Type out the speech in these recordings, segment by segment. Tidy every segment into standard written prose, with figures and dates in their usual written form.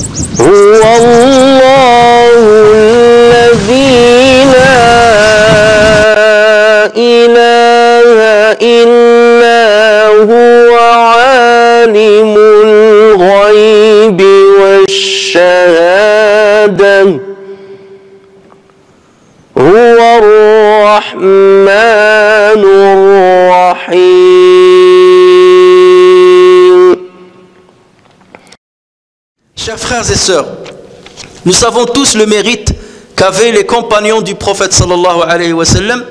هو الله الذي لا إله إلا هو عالم الغيب والشهادة هو الرحمن الرحيم. Chers frères et sœurs, nous savons tous le mérite qu'avaient les compagnons du prophète sallallahu alayhi wa sallam,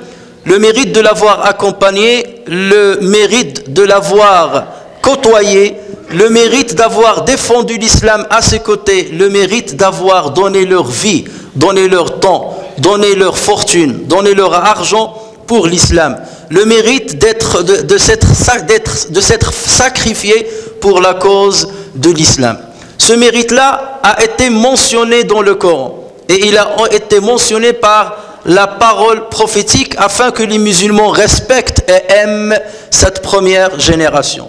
le mérite de l'avoir accompagné, le mérite de l'avoir côtoyé, le mérite d'avoir défendu l'islam à ses côtés, le mérite d'avoir donné leur vie, donné leur temps, donné leur fortune, donné leur argent pour l'islam, le mérite de s'être sacrifié pour la cause de l'islam. Ce mérite-là a été mentionné dans le Coran et il a été mentionné par la parole prophétique afin que les musulmans respectent et aiment cette première génération.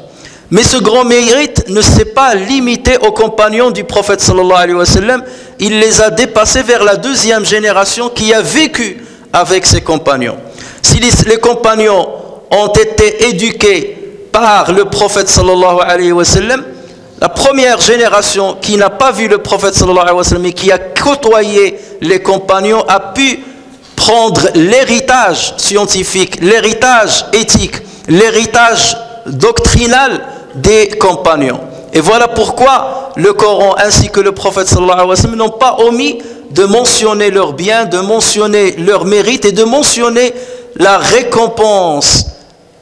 Mais ce grand mérite ne s'est pas limité aux compagnons du prophète sallallahu alayhi wa sallam, il les a dépassés vers la deuxième génération qui a vécu avec ses compagnons. Si les compagnons ont été éduqués par le prophète sallallahu alayhi wa sallam, la première génération qui n'a pas vu le prophète sallallahu alayhi wa sallam et qui a côtoyé les compagnons a pu prendre l'héritage scientifique, l'héritage éthique, l'héritage doctrinal des compagnons. Et voilà pourquoi le Coran ainsi que le prophète sallallahu alayhi wa sallam n'ont pas omis de mentionner leurs biens, de mentionner leurs mérites et de mentionner la récompense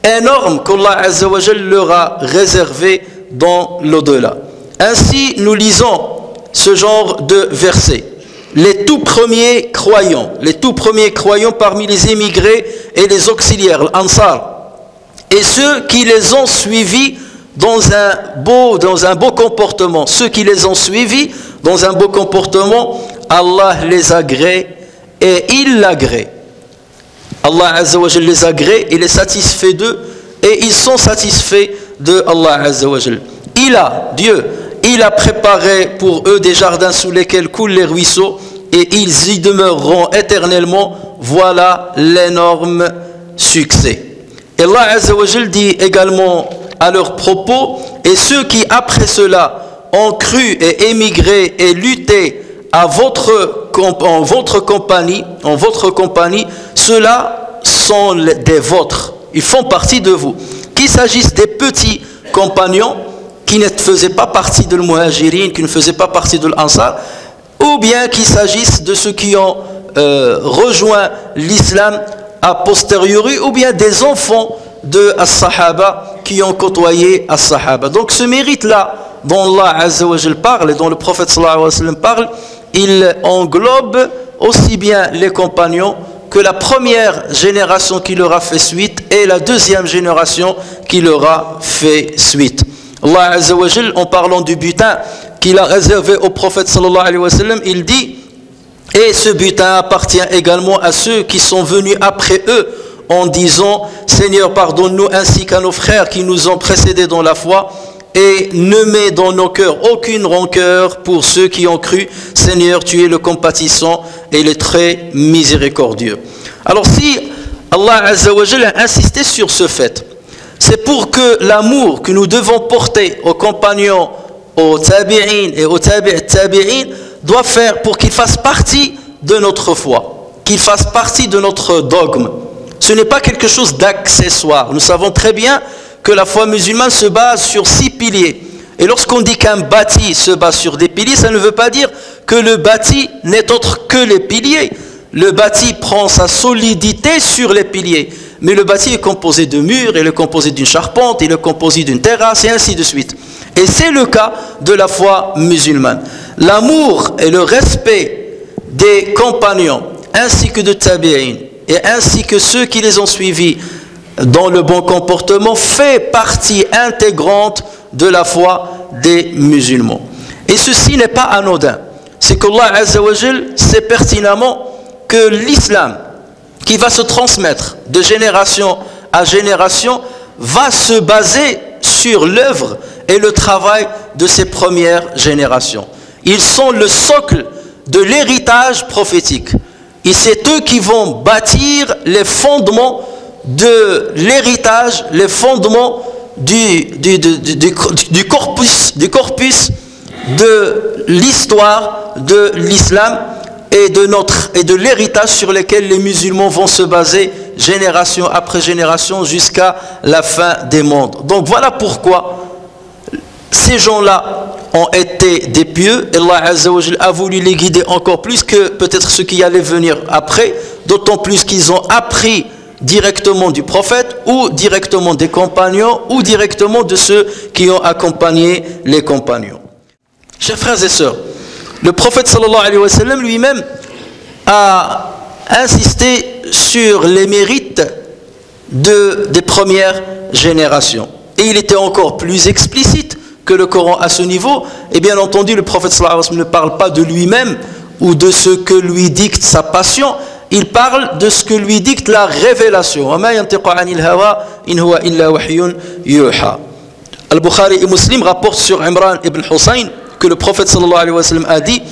énorme qu'Allah azza wa jalla leur a réservée dans l'au-delà. Ainsi, nous lisons ce genre de versets. Les tout premiers croyants parmi les émigrés et les auxiliaires, l'Ansar, et ceux qui les ont suivis dans un beau comportement, Allah les agrée et il l'agrée. Allah Azza wa Jal les agrée, il est satisfait d'eux et ils sont satisfaits de Allah Azza wa Jal. Dieu, il a préparé pour eux des jardins sous lesquels coulent les ruisseaux et ils y demeureront éternellement. Voilà l'énorme succès. Et Allah Azza wa Jal dit également à leur propos, et ceux qui après cela ont cru et émigré et lutté en votre compagnie, ceux-là sont des vôtres, ils font partie de vous. Qu'il s'agisse des petits compagnons qui ne faisaient pas partie de l'Muhajirin, qui ne faisaient pas partie de l'Ansar, ou bien qu'il s'agisse de ceux qui ont rejoint l'islam a posteriori, ou bien des enfants de As-Sahaba qui ont côtoyé As-Sahaba. Donc ce mérite-là dont Allah Azza wa Jal parle et dont le prophète sallallahu alayhi wa sallam parle, il englobe aussi bien les compagnons que la première génération qui leur a fait suite et la deuxième génération qui leur a fait suite. Allah Azza wa Jal, en parlant du butin qu'il a réservé au prophète sallallahu alayhi wa sallam, il dit: et ce butin appartient également à ceux qui sont venus après eux en disant: Seigneur, pardonne-nous ainsi qu'à nos frères qui nous ont précédés dans la foi, et ne mets dans nos cœurs aucune rancœur pour ceux qui ont cru. Seigneur, tu es le compatissant et le très miséricordieux. Alors si Allah Azza wa Jalla a insisté sur ce fait, c'est pour que l'amour que nous devons porter aux compagnons, aux tabi'in et aux tabi'in doit faire pour qu'ils fassent partie de notre foi, qu'ils fassent partie de notre dogme. Ce n'est pas quelque chose d'accessoire. Nous savons très bien que la foi musulmane se base sur 6 piliers. Et lorsqu'on dit qu'un bâti se base sur des piliers, ça ne veut pas dire que le bâti n'est autre que les piliers. Le bâti prend sa solidité sur les piliers. Mais le bâti est composé de murs, il est composé d'une charpente, il est composé d'une terrasse et ainsi de suite. Et c'est le cas de la foi musulmane. L'amour et le respect des compagnons ainsi que de tabi'in et ainsi que ceux qui les ont suivis dans le bon comportement fait partie intégrante de la foi des musulmans. Et ceci n'est pas anodin. C'est qu'Allah Azza wa Jal sait pertinemment que l'islam qui va se transmettre de génération à génération va se baser sur l'œuvre et le travail de ces premières générations. Ils sont le socle de l'héritage prophétique. Et c'est eux qui vont bâtir les fondements de l'héritage, les fondements du corpus de l'histoire de l'islam et de l'héritage sur lequel les musulmans vont se baser génération après génération jusqu'à la fin des mondes. Donc voilà pourquoi ces gens-là ont été des pieux. Et Allah Azza wa Jal a voulu les guider encore plus que peut-être ceux qui allaient venir après, d'autant plus qu'ils ont appris directement du prophète ou directement des compagnons ou directement de ceux qui ont accompagné les compagnons. Chers frères et sœurs, le prophète sallallahu alayhi wa sallam lui-même a insisté sur les mérites des premières générations. Et il était encore plus explicite que le Coran à ce niveau. Et bien entendu, le prophète sallallahu alayhi wa sallam ne parle pas de lui-même ou de ce que lui dicte sa passion. Il parle de ce que lui dicte la révélation. Al-Bukhari et Muslim rapportent sur Imran ibn Hussein que le prophète sallallahu alayhi wa sallam a dit: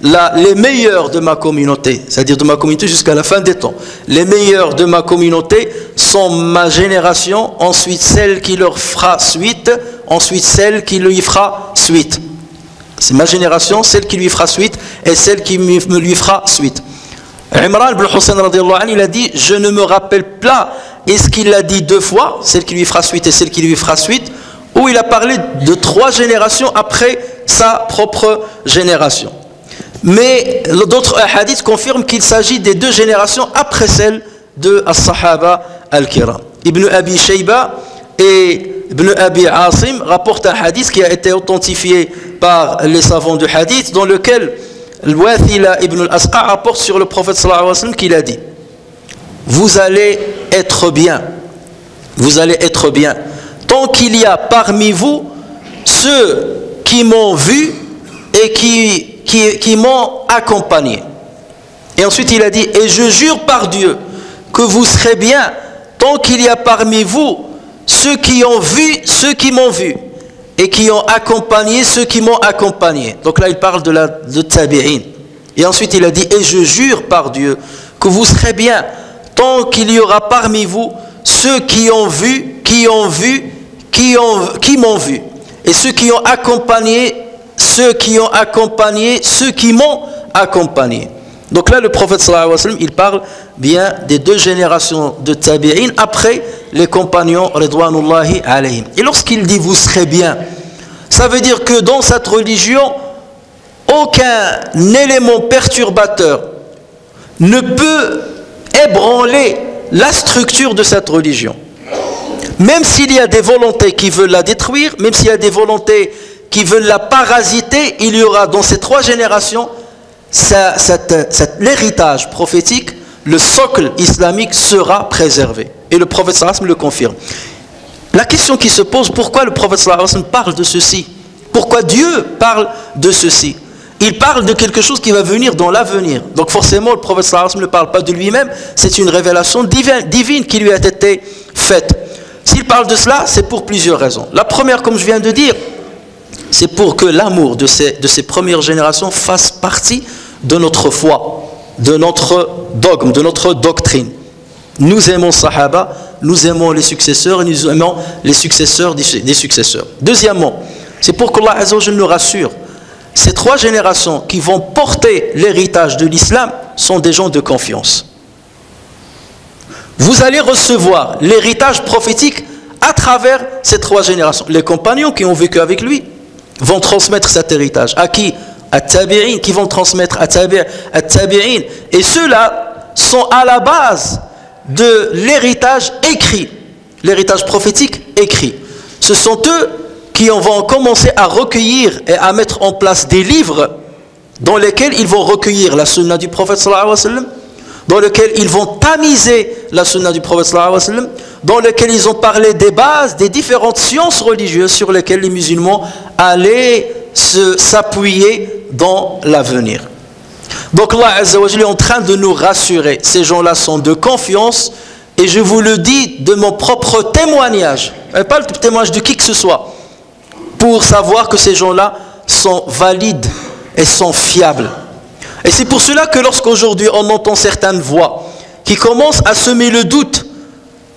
les meilleurs de ma communauté, c'est-à-dire de ma communauté jusqu'à la fin des temps, les meilleurs de ma communauté sont ma génération, ensuite celle qui leur fera suite, ensuite celle qui lui fera suite. C'est ma génération, celle qui lui fera suite et celle qui me lui fera suite. Imran ibn Hussein radiyallahu anhu, il a dit: je ne me rappelle pas, est-ce qu'il l'a dit deux fois, celle qui lui fera suite et celle qui lui fera suite, ou il a parlé de 3 générations après sa propre génération. Mais d'autres hadiths confirment qu'il s'agit des 2 générations après celle de As-Sahaba Al-Kiram. Ibn Abi Shayba et Ibn Abi Asim rapportent un hadith qui a été authentifié par les savants du hadith, dans lequel Al-Wathila ibn al-Asqa rapporte sur le prophète sallallahu alayhi wa sallam qu'il a dit: vous allez être bien, vous allez être bien, tant qu'il y a parmi vous ceux qui m'ont vu et qui m'ont accompagné. Et ensuite il a dit: et je jure par Dieu que vous serez bien tant qu'il y a parmi vous ceux qui ont vu ceux qui m'ont vu et qui ont accompagné ceux qui m'ont accompagné. Donc là il parle de tabi'in. Et ensuite il a dit: et je jure par Dieu que vous serez bien tant qu'il y aura parmi vous ceux qui ont vu, qui m'ont vu, et ceux qui ont accompagné ceux qui ont accompagné ceux qui m'ont accompagné. Donc là le prophète sallallahu alayhi wa sallam, il parle bien des 2 générations de tabi'in après les compagnons ridwanullahi alayhim. Et lorsqu'il dit vous serez bien, ça veut dire que dans cette religion aucun élément perturbateur ne peut ébranler la structure de cette religion. Même s'il y a des volontés qui veulent la détruire, même s'il y a des qui veulent la parasiter, il y aura dans ces 3 générations l'héritage prophétique, le socle islamique sera préservé. Et le prophète sallallahu alayhi wa sallam le confirme. La question qui se pose, pourquoi le prophète sallallahu alayhi wa sallam parle de ceci? Pourquoi Dieu parle de ceci? Il parle de quelque chose qui va venir dans l'avenir. Donc forcément, le prophète sallallahu alayhi wa sallam ne parle pas de lui-même, c'est une révélation divine qui lui a été faite. S'il parle de cela, c'est pour plusieurs raisons. La première, comme je viens de dire, c'est pour que l'amour de ces premières générations fasse partie de notre foi, de notre dogme, de notre doctrine. Nous aimons Sahaba, nous aimons les successeurs et nous aimons les successeurs des successeurs. Deuxièmement, c'est pour qu'Allah Azza wa Jalla nous rassure. Ces 3 générations qui vont porter l'héritage de l'islam sont des gens de confiance. Vous allez recevoir l'héritage prophétique à travers ces 3 générations. Les compagnons qui ont vécu avec lui vont transmettre cet héritage. À qui? À tabi'in, qui vont transmettre à tabi'in. Et ceux-là sont à la base de l'héritage écrit, l'héritage prophétique écrit. Ce sont eux qui vont commencer à recueillir et à mettre en place des livres dans lesquels ils vont recueillir la sunna du prophète sallallahu alayhi wa sallam, dans lesquels ils vont tamiser la sunna du prophète sallallahu alayhi wa sallam, dans lesquels ils ont parlé des bases des différentes sciences religieuses sur lesquelles les musulmans allaient s'appuyer dans l'avenir. Donc Allah Azza wa Jalla est en train de nous rassurer. Ces gens-là sont de confiance, et je vous le dis de mon propre témoignage, pas le témoignage de qui que ce soit, pour savoir que ces gens-là sont valides elles sont fiables. Et c'est pour cela que lorsqu'aujourd'hui on entend certaines voix qui commencent à semer le doute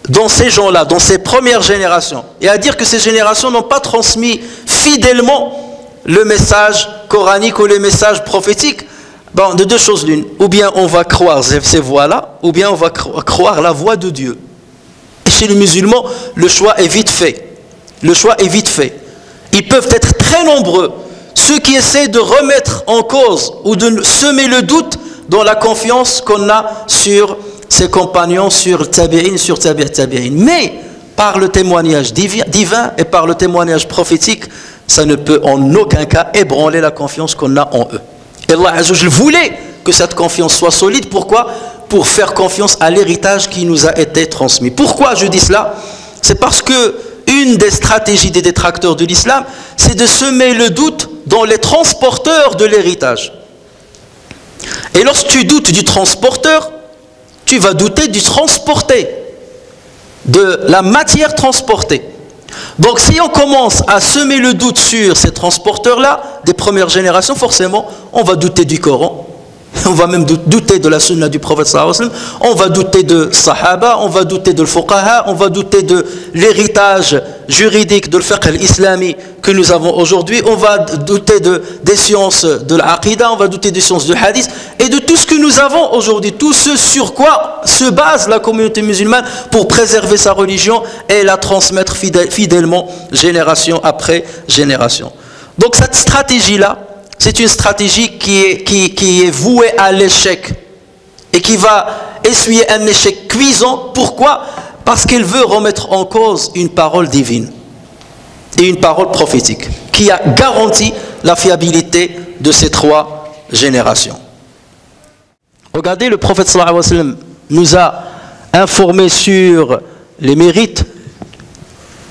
dans ces gens-là, dans ces premières générations, et à dire que ces générations n'ont pas transmis fidèlement le message coranique ou le message prophétique, bon, de deux choses l'une. Ou bien on va croire ces voix-là, ou bien on va croire la voix de Dieu. Et chez les musulmans, le choix est vite fait. Le choix est vite fait. Ils peuvent être très nombreux, ceux qui essaient de remettre en cause ou de semer le doute dans la confiance qu'on a sur ses compagnons, sur tabi'in, sur tabi'in. Mais par le témoignage divin et par le témoignage prophétique, ça ne peut en aucun cas ébranler la confiance qu'on a en eux. Et Allah Azza wa Jalla voulait que cette confiance soit solide. Pourquoi? Pour faire confiance à l'héritage qui nous a été transmis. Pourquoi je dis cela? C'est parce que une des stratégies des détracteurs de l'islam, c'est de semer le doute dans les transporteurs de l'héritage. Et lorsque tu doutes du transporteur, tu vas douter du transporté, de la matière transportée. Donc si on commence à semer le doute sur ces transporteurs-là, des premières générations, forcément, on va douter du Coran, on va même douter de la sunna du prophète sallallahu alayhi wa sallam, on va douter de Sahaba, on va douter de l'fuqaha, on va douter de l'héritage juridique de l'fiqh al-islami que nous avons aujourd'hui, on va douter des sciences de l'aqida, on va douter des sciences du hadith et de tout ce que nous avons aujourd'hui, tout ce sur quoi se base la communauté musulmane pour préserver sa religion et la transmettre fidèlement génération après génération. Donc cette stratégie-là, c'est une stratégie qui est vouée à l'échec et qui va essuyer un échec cuisant. Pourquoi? Parce qu'elle veut remettre en cause une parole divine et une parole prophétique qui a garanti la fiabilité de ces trois générations. Regardez, le prophète sallallahu alayhi wa sallam nous a informé sur les mérites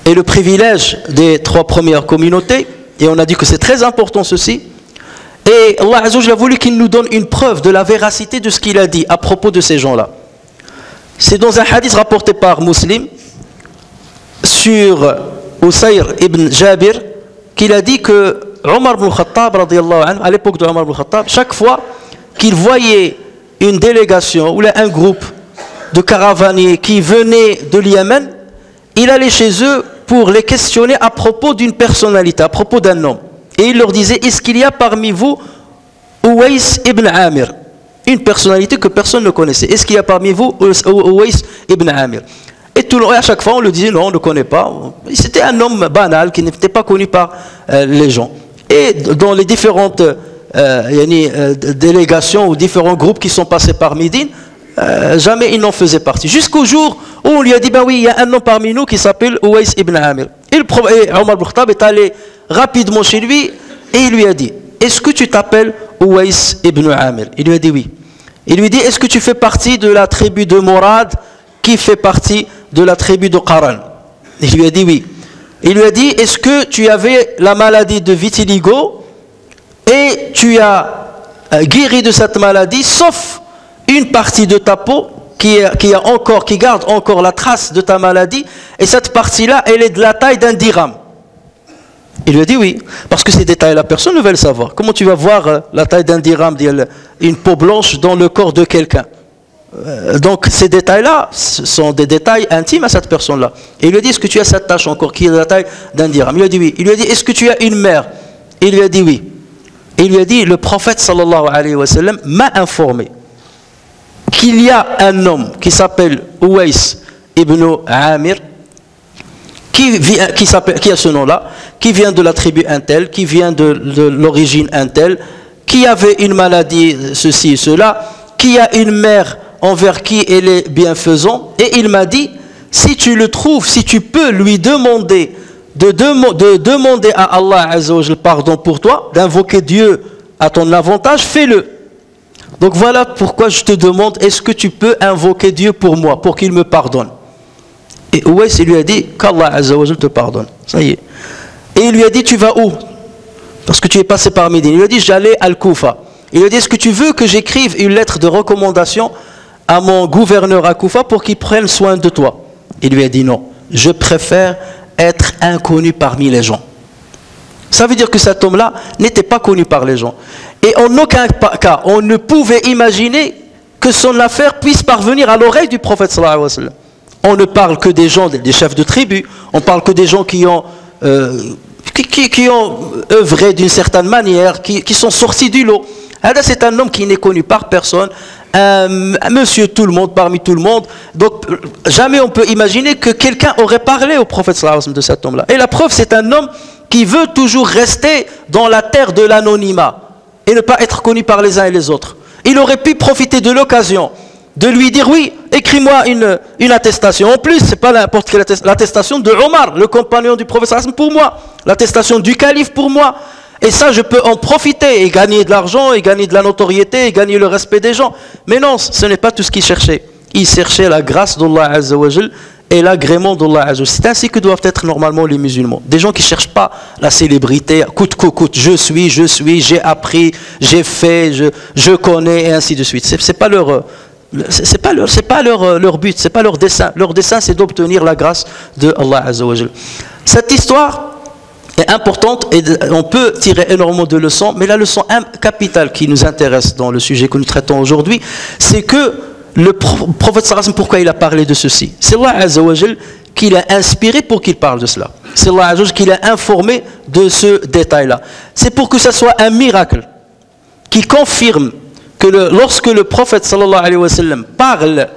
et le privilège des trois premières communautés et on a dit que c'est très important ceci. Et Allah Azza wa Jalla a voulu qu'il nous donne une preuve de la véracité de ce qu'il a dit à propos de ces gens-là. C'est dans un hadith rapporté par Muslim sur Usayr ibn Jabir qu'il a dit que Omar ibn Khattab, à l'époque de Omar ibn Khattab, chaque fois qu'il voyait une délégation ou un groupe de caravaniers qui venaient de Yémen, il allait chez eux pour les questionner à propos d'une personnalité, à propos d'un homme. Et il leur disait, est-ce qu'il y a parmi vous Uwais ibn Amir, une personnalité que personne ne connaissait? Est-ce qu'il y a parmi vous Uwais ibn Amir? Et à chaque fois on le disait, non, on ne le connaît pas. C'était un homme banal qui n'était pas connu par les gens. Et dans les différentes délégations ou différents groupes qui sont passés par Médine, jamais il n'en faisait partie. Jusqu'au jour où on lui a dit, ben oui, il y a un homme parmi nous qui s'appelle Uwais ibn Amir. Et Omar ibn Khattab est allé rapidement chez lui et il lui a dit, est-ce que tu t'appelles Uwais ibn Amir? Il lui a dit oui. Il lui dit, est-ce que tu fais partie de la tribu de Mourad qui fait partie de la tribu de Qaran? Il lui a dit oui. Il lui a dit, est-ce que tu avais la maladie de vitiligo et tu as guéri de cette maladie sauf une partie de ta peau qui garde encore la trace de ta maladie, et cette partie-là, elle est de la taille d'un dirham. Il lui a dit oui, parce que ces détails-là, personne ne veut le savoir. Comment tu vas voir la taille d'un dirham, une peau blanche dans le corps de quelqu'un? Donc ces détails-là sont des détails intimes à cette personne-là. Et il lui a dit, est-ce que tu as cette tache encore qui est de la taille d'un dirham? Il lui a dit oui. Il lui a dit, est-ce que tu as une mère? Il lui a dit oui. Et il lui a dit, le prophète sallallahu alayhi wa sallam m'a informé qu'il y a un homme qui s'appelle Uwais ibn Amir, qui a ce nom-là, qui vient de la tribu Intel, qui vient de l'origine Intel, qui avait une maladie, ceci et cela, qui a une mère envers qui elle est bienfaisant, et il m'a dit, si tu le trouves, si tu peux lui demander de demander à Allah Azza wa Jalla pardon pour toi, d'invoquer Dieu à ton avantage, fais-le. Donc voilà pourquoi je te demande, est-ce que tu peux invoquer Dieu pour moi, pour qu'il me pardonne? Et Uwais, il lui a dit, qu'Allah Azza wa Jalla te pardonne. Ça y est. Et il lui a dit, tu vas où? Parce que tu es passé par Médine. Il lui a dit, j'allais à Al-Koufa. Il lui a dit, est-ce que tu veux que j'écrive une lettre de recommandation à mon gouverneur à Koufa pour qu'il prenne soin de toi? Il lui a dit, non, je préfère être inconnu parmi les gens. Ça veut dire que cet homme-là n'était pas connu par les gens. Et en aucun cas, on ne pouvait imaginer que son affaire puisse parvenir à l'oreille du prophète sallallahu alayhi wa sallam. On ne parle que des gens, des chefs de tribu, on parle que des gens qui ont œuvré d'une certaine manière, qui sont sortis du lot. C'est un homme qui n'est connu par personne, un monsieur tout le monde, parmi tout le monde. Donc jamais on peut imaginer que quelqu'un aurait parlé au prophète sallallahu alayhi wa sallam de cet homme-là. Et la preuve, c'est un homme qui veut toujours rester dans la terre de l'anonymat et ne pas être connu par les uns et les autres. Il aurait pu profiter de l'occasion de lui dire, oui, écris-moi une attestation. En plus, ce n'est pas n'importe quelle l'attestation de Omar, le compagnon du prophète sallallahu alayhi wa sallam, pour moi. L'attestation du calife pour moi. Et ça, je peux en profiter et gagner de l'argent, et gagner de la notoriété, et gagner le respect des gens. Mais non, ce n'est pas tout ce qu'il cherchait. Il cherchait la grâce d'Allah Azza wa Jal et l'agrément d'Allah Azza wa Jal. C'est ainsi que doivent être normalement les musulmans. Des gens qui ne cherchent pas la célébrité, coûte que coûte, je suis, j'ai appris, j'ai fait, je connais, et ainsi de suite. C'est pas leur but, c'est pas leur dessein. Leur dessein, c'est d'obtenir la grâce de Allah Azza wa Jal. Cette histoire est importante et on peut tirer énormément de leçons, mais la leçon capitale qui nous intéresse dans le sujet que nous traitons aujourd'hui, c'est que le prophète sallallahu alayhi wa sallam, pourquoi il a parlé de ceci? C'est Allah Azza wa Jal qui l'a inspiré pour qu'il parle de cela. C'est Allah Azza wa Jal qui l'a informé de ce détail-là. C'est pour que ce soit un miracle qui confirme que lorsque le prophète sallallahu alayhi wa sallam parle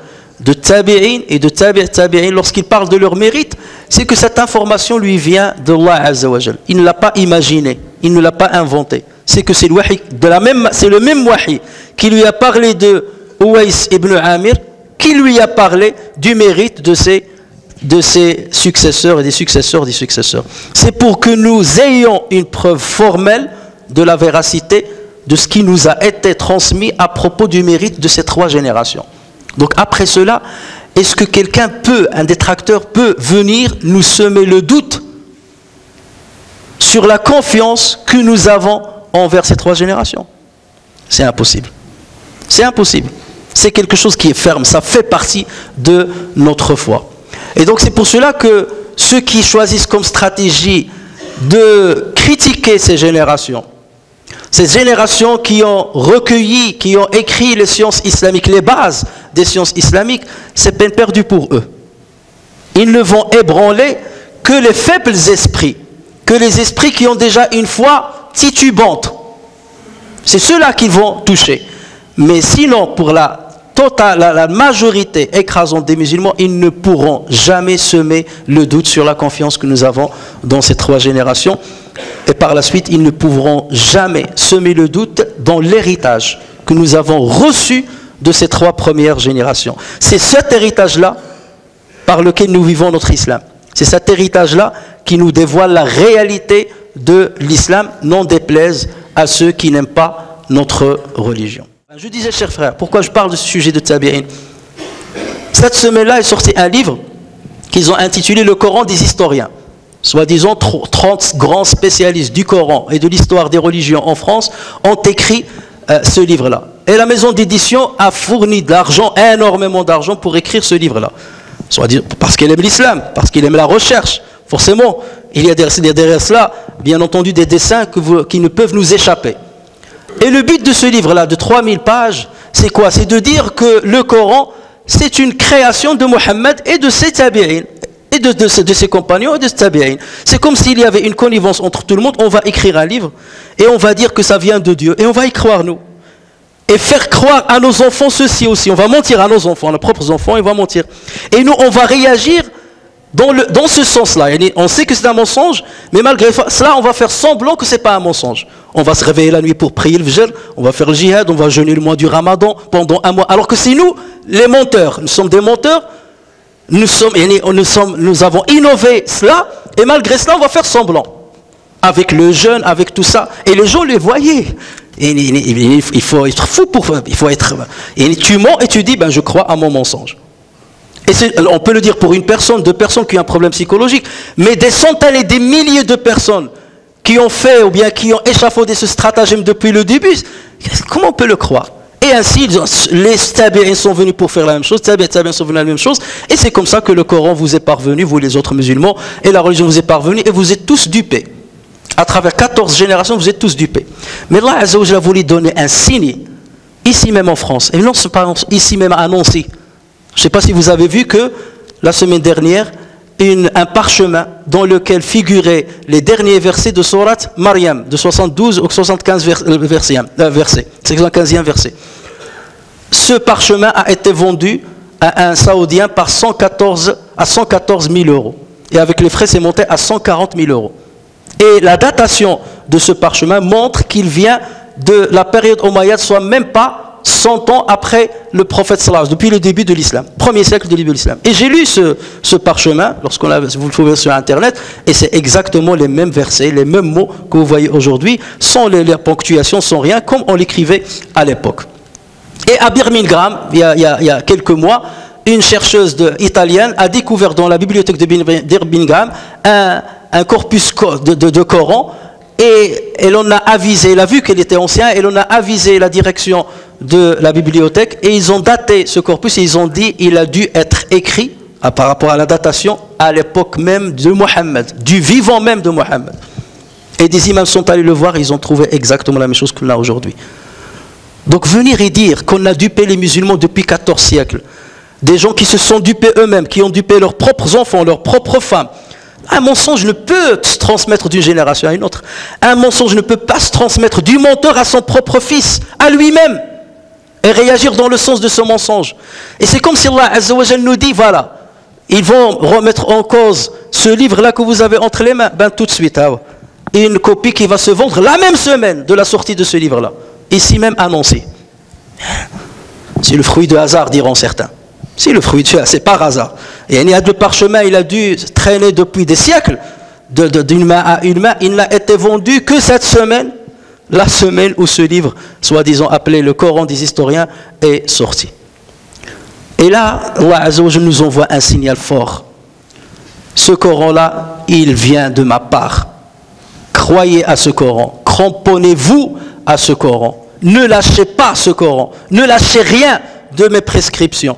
de tabi'in et de tabi'in, lorsqu'il parle de leur mérite, c'est que cette information lui vient d'Allah Azza wa Jal. Il ne l'a pas imaginé, il ne l'a pas inventé. C'est que c'est le même wahi qui lui a parlé de Uwais ibn Amir, qui lui a parlé du mérite de ses successeurs et des successeurs des successeurs. C'est pour que nous ayons une preuve formelle de la véracité de ce qui nous a été transmis à propos du mérite de ces 3 générations. Donc après cela, est-ce que quelqu'un un détracteur peut venir nous semer le doute sur la confiance que nous avons envers ces 3 générations? C'est impossible. C'est impossible. C'est quelque chose qui est ferme, ça fait partie de notre foi. Et donc c'est pour cela que ceux qui choisissent comme stratégie de critiquer ces générations qui ont recueilli, qui ont écrit les sciences islamiques, les bases des sciences islamiques, c'est peine perdue pour eux. Ils ne vont ébranler que les faibles esprits, que les esprits qui ont déjà une foi titubante. C'est ceux-là qu'ils vont toucher. Mais sinon, pour la majorité écrasante des musulmans, ils ne pourront jamais semer le doute sur la confiance que nous avons dans ces 3 générations. Et par la suite, ils ne pourront jamais semer le doute dans l'héritage que nous avons reçu de ces 3 premières générations. C'est cet héritage-là par lequel nous vivons notre islam. C'est cet héritage-là qui nous dévoile la réalité de l'islam, non déplaise à ceux qui n'aiment pas notre religion. Je disais, chers frères, pourquoi je parle de ce sujet de tabi'in? Cette semaine-là est sorti un livre qu'ils ont intitulé Le Coran des historiens. Soi-disant 30 grands spécialistes du Coran et de l'histoire des religions en France ont écrit ce livre-là. Et la maison d'édition a fourni de l'argent, énormément d'argent pour écrire ce livre-là. Soit-disant parce qu'elle aime l'islam, parce qu'il aime la recherche. Forcément, il y a derrière cela, bien entendu, des dessins qui ne peuvent nous échapper. Et le but de ce livre-là, de 3000 pages, c'est quoi? C'est de dire que le Coran, c'est une création de Mohammed et de ses tabi'in, et de ses compagnons et de ses tabi'in. C'est comme s'il y avait une connivence entre tout le monde. On va écrire un livre et on va dire que ça vient de Dieu. Et on va y croire, nous. Et faire croire à nos enfants ceci aussi. On va mentir à nos enfants, à nos propres enfants, et on va mentir. Et nous, on va réagir dans ce sens-là. On sait que c'est un mensonge, mais malgré cela, on va faire semblant que ce n'est pas un mensonge. On va se réveiller la nuit pour prier le Fajr, on va faire le djihad, on va jeûner le mois du Ramadan pendant 1 mois. Alors que c'est nous, les menteurs. Nous sommes des menteurs, nous avons innové cela, et malgré cela, on va faire semblant. Avec le jeûne, avec tout ça. Et les gens les voyaient. Et il faut être fou pour... Et tu mens et tu dis, je crois à mon mensonge. Et on peut le dire pour une personne, 2 personnes qui ont un problème psychologique, mais des centaines et des milliers de personnes qui ont fait ou bien qui ont échafaudé ce stratagème depuis le début, comment on peut le croire? Et ainsi, les tabi'ins sont venus pour faire la même chose, tabi'ins sont venus à la même chose, et c'est comme ça que le Coran vous est parvenu, vous les autres musulmans, et la religion vous est parvenue, et vous êtes tous dupés. À travers 14 générations, vous êtes tous dupés. Mais Allah Azza wa Jalla a voulu donner un signe, ici même en France, et non pas ici même à Nancy. Je ne sais pas si vous avez vu que la semaine dernière, un parchemin dans lequel figuraient les derniers versets de Surat Maryam, de 72 au 75 versets. C'est le 75e verset. Ce parchemin a été vendu à un Saoudien à 114 000 euros. Et avec les frais, c'est monté à 140 000 euros. Et la datation de ce parchemin montre qu'il vient de la période Omeyyade, soit même pas 100 ans après le prophète sallallahu, depuis le début de l'islam, premier siècle de l'islam. Et j'ai lu ce parchemin, vous le trouvez sur internet, et c'est exactement les mêmes versets, les mêmes mots que vous voyez aujourd'hui, sans les ponctuations, sans rien, comme on l'écrivait à l'époque. Et à Birmingham, il y a quelques mois, une chercheuse italienne a découvert dans la bibliothèque de Birmingham un corpus de Coran, et elle en a avisé, elle a vu qu'elle était ancien, elle en a avisé la direction de la bibliothèque, et ils ont daté ce corpus, et ils ont dit il a dû être écrit, par rapport à la datation, à l'époque même de Mohammed, du vivant même de Mohammed. Et des imams sont allés le voir, et ils ont trouvé exactement la même chose qu'on a aujourd'hui. Donc venir et dire qu'on a dupé les musulmans depuis 14 siècles, des gens qui se sont dupés eux-mêmes, qui ont dupé leurs propres enfants, leurs propres femmes. Un mensonge ne peut se transmettre d'une génération à une autre. Un mensonge ne peut pas se transmettre du menteur à son propre fils, à lui-même, et réagir dans le sens de ce mensonge. Et c'est comme si Allah Azza wa Jalla nous dit, voilà, ils vont remettre en cause ce livre-là que vous avez entre les mains, ben tout de suite, et une copie qui va se vendre la même semaine de la sortie de ce livre-là, ici même annoncé. C'est le fruit de hasard, diront certains. C'est le fruit de hasard, c'est par hasard. Et il y a de parchemin, il a dû traîner depuis des siècles, d'une main à une main. Il n'a été vendu que cette semaine, la semaine où ce livre, soi-disant appelé le Coran des historiens, est sorti. Et là, Allah Azza wa Jalla nous envoie un signal fort. Ce Coran-là, il vient de ma part. Croyez à ce Coran, cramponnez-vous à ce Coran. Ne lâchez pas ce Coran, ne lâchez rien de mes prescriptions.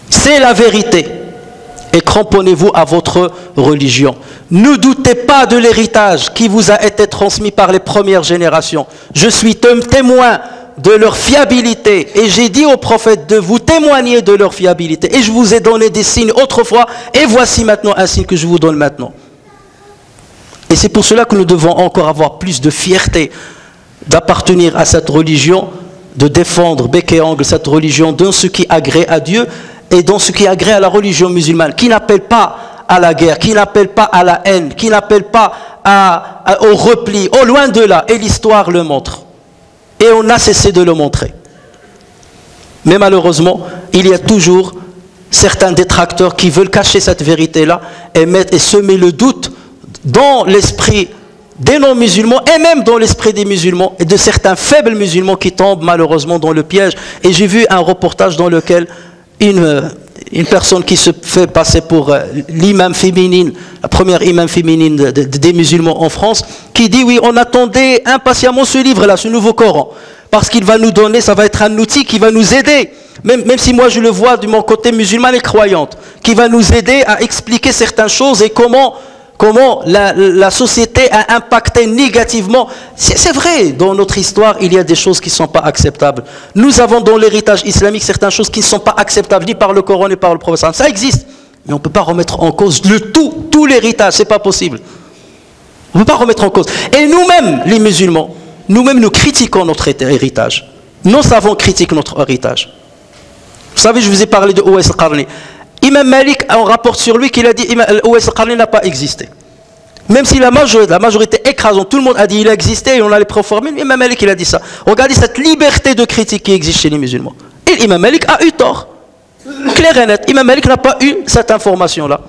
C'est la vérité. Et cramponnez-vous à votre religion. Ne doutez pas de l'héritage qui vous a été transmis par les premières générations. Je suis témoin de leur fiabilité. Et j'ai dit aux prophètes de vous témoigner de leur fiabilité. Et je vous ai donné des signes autrefois. Et voici maintenant un signe que je vous donne maintenant. Et c'est pour cela que nous devons encore avoir plus de fierté d'appartenir à cette religion, de défendre bec et ongle cette religion dans ce qui agrée à Dieu et dans ce qui agrée à la religion musulmane, qui n'appelle pas à la guerre, qui n'appelle pas à la haine, qui n'appelle pas au repli, au loin de là. Et l'histoire le montre. Et on a cessé de le montrer. Mais malheureusement, il y a toujours certains détracteurs qui veulent cacher cette vérité-là et semer le doute dans l'esprit des non-musulmans et même dans l'esprit des musulmans et de certains faibles musulmans qui tombent malheureusement dans le piège. Et j'ai vu un reportage dans lequel une personne qui se fait passer pour l'imam féminine, la première imam féminine des musulmans en France, qui dit oui, on attendait impatiemment ce livre-là, ce nouveau Coran, parce qu'il va nous donner, ça va être un outil qui va nous aider, même si moi je le vois de mon côté musulmane et croyante, qui va nous aider à expliquer certaines choses et comment la société a impacté négativement. C'est vrai, dans notre histoire, il y a des choses qui ne sont pas acceptables. Nous avons dans l'héritage islamique certaines choses qui ne sont pas acceptables, ni par le Coran, ni par le prophète. Ça existe, mais on ne peut pas remettre en cause tout l'héritage, ce n'est pas possible. On ne peut pas remettre en cause. Et nous-mêmes, les musulmans, nous-mêmes, nous critiquons notre héritage. Nos savants critiquent notre héritage. Vous savez, je vous ai parlé de Uwais al-Qarni. Imam Malik, on rapporte sur lui qu'il a dit Uwais al-Qarni n'a pas existé. Même si la majorité écrasante, tout le monde a dit il a existé et on a les preuves formelles, Imam Malik il a dit ça. Regardez cette liberté de critique qui existe chez les musulmans. Et Imam Malik a eu tort. Clair et net, Imam Malik n'a pas eu cette information-là.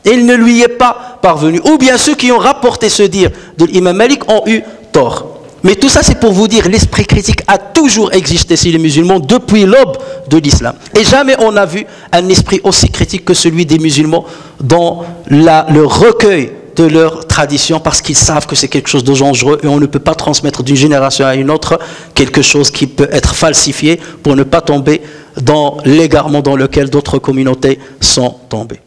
Et il ne lui est pas parvenu. Ou bien ceux qui ont rapporté ce dire de l'Imam Malik ont eu tort. Mais tout ça, c'est pour vous dire, l'esprit critique a toujours existé chez les musulmans depuis l'aube de l'islam. Et jamais on a vu un esprit aussi critique que celui des musulmans dans le recueil de leur tradition, parce qu'ils savent que c'est quelque chose de dangereux et on ne peut pas transmettre d'une génération à une autre quelque chose qui peut être falsifié pour ne pas tomber dans l'égarement dans lequel d'autres communautés sont tombées.